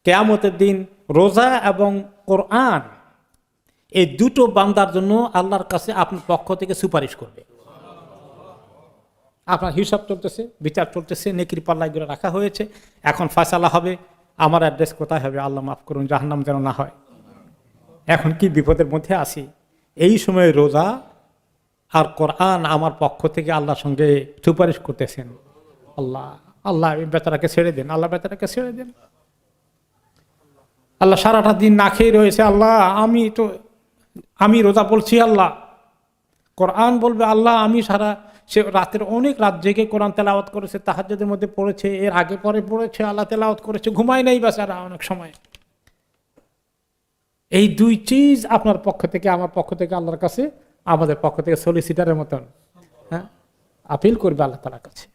কিয়ামতের দিন রোজা এবং কোরআন এই দুটো বান্দার জন্য আল্লাহর কাছে আপনার পক্ষ থেকে সুপারিশ করবে। আপনার হিসাব চলতেছে, বিচার চলতেছে, নেকির পাল্লা এগুলো রাখা হয়েছে, এখন ফয়সালা হবে। আমার অ্যাড্রেস কোথায় হবে? আল্লাহ মাফ করুন, জাহান্নাম যেন না হয়। এখন কি বিপদের মধ্যে আসি। এই সময় রোজা আর কোরআন আমার পক্ষ থেকে আল্লাহর সঙ্গে সুপারিশ করতেছেন। আল্লাহ আল্লাহ বেচারাকে ছেড়ে দেন, আল্লাহ বেচারাকে ছেড়ে দেন। আল্লাহ সারাটা দিন না খেয়ে রয়েছে, আল্লাহ আমি রোজা বলছি, আল্লাহ কোরআন বলবে আল্লাহ সে রাতের অনেক রাত জেগে কোরআন তেলাওয়াত করেছে, তাহাজ্জুদের মধ্যে পড়েছে, এর আগে পরে পড়েছে, আল্লাহ তেলাওয়াত করেছে, ঘুমায় নাই বেচারা অনেক সময়। এই দুই চিজ আপনার পক্ষ থেকে আমার পক্ষ থেকে আল্লাহর কাছে, আমাদের পক্ষ থেকে সলিসিটারের মতন আপিল করবে আল্লাহ তাআলার কাছে।